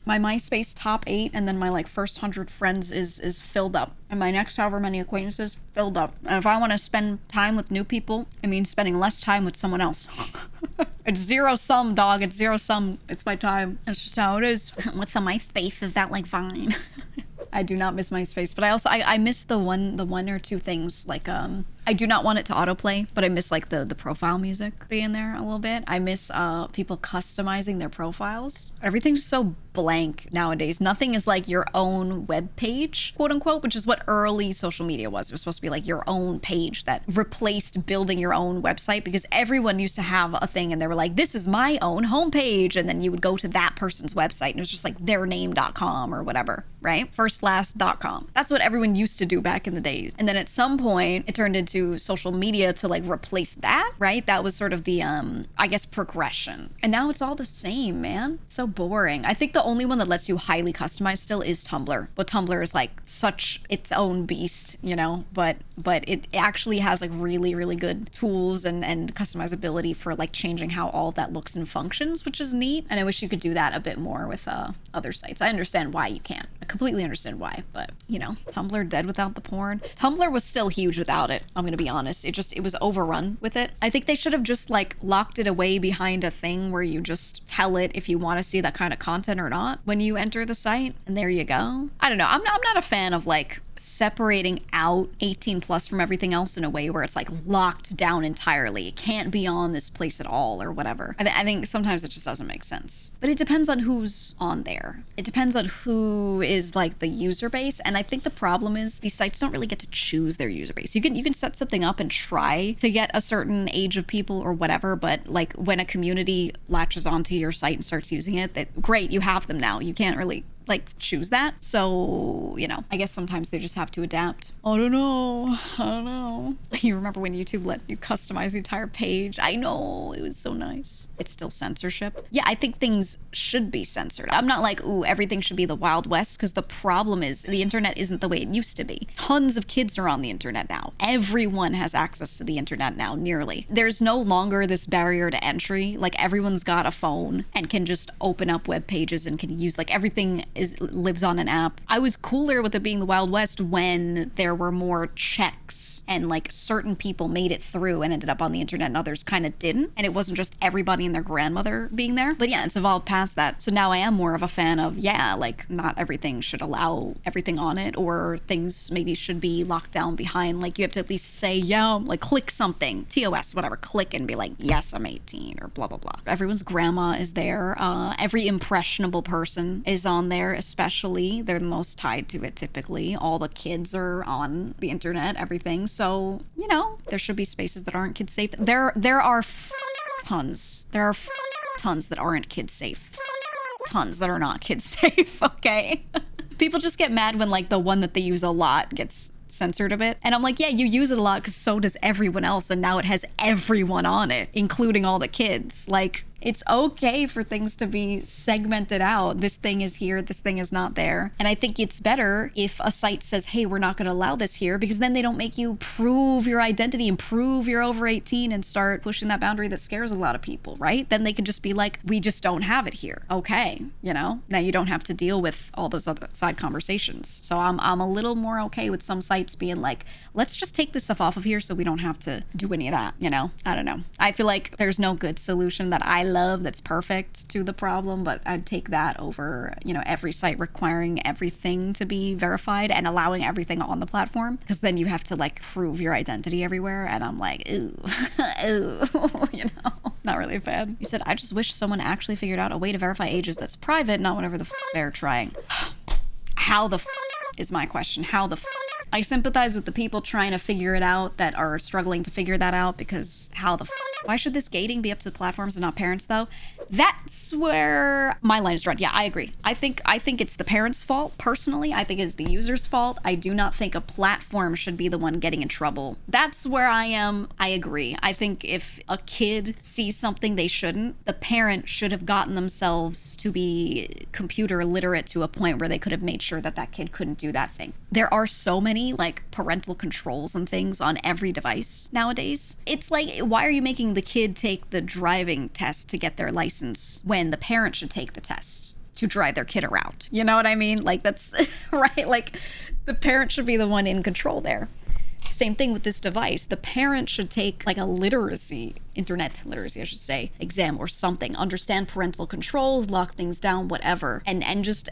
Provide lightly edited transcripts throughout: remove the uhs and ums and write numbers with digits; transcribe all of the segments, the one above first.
My MySpace top 8 and then my like first 100 friends is filled up. And my next however many acquaintances filled up. And if I want to spend time with new people, it means spending less time with someone else. It's zero sum, dog. It's zero sum. It's my time. That's just how it is. With the MySpace, is that like Vine? I do not miss MySpace, but I miss the one or two things like I do not want it to autoplay, but I miss like the profile music being there a little bit. I miss people customizing their profiles. Everything's so blank nowadays. Nothing is like your own web page, quote unquote, which is what early social media was. It was supposed to be like your own page that replaced building your own website, because everyone used to have a thing and they were like, this is my own homepage, and then you would go to that person's website and it was just like theirname.com or whatever, right? Firstlast.com. That's what everyone used to do back in the days. And then at some point it turned into social media to like replace that, right? That was sort of the I guess progression. And now it's all the same, man. It's so boring. I think the only one that lets you highly customize still is Tumblr. But Tumblr is like such its own beast, you know, but it actually has like really, really good tools and customizability for like changing how all of that looks and functions, which is neat. And I wish you could do that a bit more with other sites. I understand why you can't. I completely understand why, but you know, Tumblr dead without the porn. Tumblr was still huge without it. I'm gonna be honest. It was overrun with it. I think they should have just like locked it away behind a thing where you just tell it if you want to see that kind of content or not when you enter the site, and there you go. I don't know. I'm not a fan of like separating out 18 plus from everything else in a way where it's like locked down entirely. It can't be on this place at all or whatever. I think sometimes it just doesn't make sense. But it depends on who's on there. It depends on who is like the user base. And I think the problem is these sites don't really get to choose their user base. You can set something up and try to get a certain age of people or whatever, but like when a community latches onto your site and starts using it, that great, you have them now. You can't really like choose that. So, you know, I guess sometimes they just have to adapt. I don't know. You remember when YouTube let you customize the entire page? I know, it was so nice. It's still censorship. Yeah, I think things should be censored. I'm not like, ooh, everything should be the Wild West, because the problem is the internet isn't the way it used to be. Tons of kids are on the internet now. Everyone has access to the internet now, nearly. There's no longer this barrier to entry. Like everyone's got a phone and can just open up web pages and can use like everything lives on an app. I was cooler with it being the Wild West when there were more checks and like certain people made it through and ended up on the internet and others kind of didn't. And it wasn't just everybody and their grandmother being there. But yeah, it's evolved past that. So now I am more of a fan of, yeah, like not everything should allow everything on it, or things maybe should be locked down behind. Like you have to at least say, yeah, like click something, TOS, whatever, click and be like, yes, I'm 18 or blah, blah, blah. Everyone's grandma is there. Every impressionable person is on there. Especially, they're the most tied to it typically. All the kids are on the internet, everything. So, you know, there should be spaces that aren't kid safe. There are tons. There are tons that aren't kid safe. Tons that are not kid safe, okay? People just get mad when like the one that they use a lot gets censored a bit. And I'm like, yeah, you use it a lot because so does everyone else. And now it has everyone on it, including all the kids. Like, it's okay for things to be segmented out. This thing is here, this thing is not there. And I think it's better if a site says, hey, we're not going to allow this here, because then they don't make you prove your identity and prove you're over 18 and start pushing that boundary that scares a lot of people, right? Then they can just be like, we just don't have it here. Okay, you know? Now you don't have to deal with all those other side conversations. So I'm a little more okay with some sites being like, let's just take this stuff off of here so we don't have to do any of that, you know? I don't know. I feel like there's no good solution that I love that's perfect to the problem, but I'd take that over, you know, every site requiring everything to be verified and allowing everything on the platform, because then you have to like prove your identity everywhere, and I'm like, ooh, ooh, you know, not really a fan. You said, I just wish someone actually figured out a way to verify ages that's private, not whatever the they're trying. How the is my question. How the I sympathize with the people trying to figure it out that are struggling to figure that out, because how the why should this gating be up to the platforms and not parents though? That's where my line is drawn. Yeah, I agree. I think it's the parents' fault. Personally, I think it's the user's fault. I do not think a platform should be the one getting in trouble. That's where I am. I agree. I think if a kid sees something they shouldn't, the parent should have gotten themselves to be computer literate to a point where they could have made sure that that kid couldn't do that thing. There are so many like parental controls and things on every device nowadays. It's like, why are you making the kid take the driving test to get their license when the parent should take the test to drive their kid around. You know what I mean? Like, that's right. Like, the parent should be the one in control there. Same thing with this device. The parent should take like a internet literacy, I should say, exam or something. Understand parental controls, lock things down, whatever. And just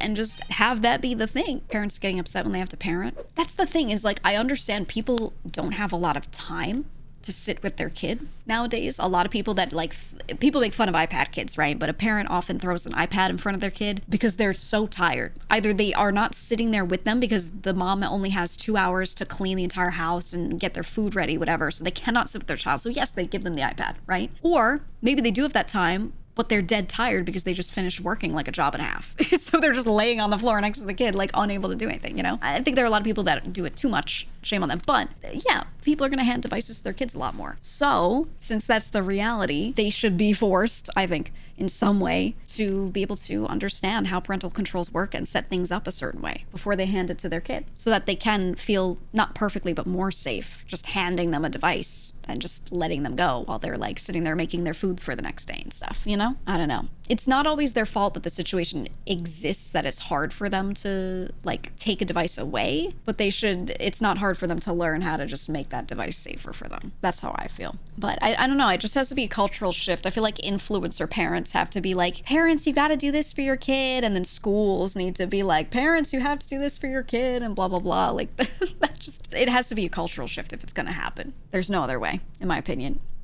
have that be the thing. Parents getting upset when they have to parent. That's the thing, is like, I understand people don't have a lot of time to sit with their kid nowadays. A lot of people that people make fun of iPad kids, right? But a parent often throws an iPad in front of their kid because they're so tired. Either they are not sitting there with them because the mom only has 2 hours to clean the entire house and get their food ready, whatever, so they cannot sit with their child. So yes, they give them the iPad, right? Or maybe they do have that time, but they're dead tired because they just finished working like a job and a half. So they're just laying on the floor next to the kid, like unable to do anything, you know? I think there are a lot of people that do it too much. Shame on them. But yeah, people are going to hand devices to their kids a lot more. So since that's the reality, they should be forced, I think, in some way to be able to understand how parental controls work and set things up a certain way before they hand it to their kid, so that they can feel not perfectly, but more safe just handing them a device and just letting them go while they're like sitting there making their food for the next day and stuff, you know? I don't know. It's not always their fault that the situation exists, that it's hard for them to like take a device away, but it's not hard for them to learn how to just make that device safer for them. That's how I feel. But I don't know, it just has to be a cultural shift. I feel like influencer parents have to be like, parents, you got to do this for your kid. And then schools need to be like, parents, you have to do this for your kid, and blah, blah, blah. Like, it has to be a cultural shift if it's going to happen. There's no other way, in my opinion.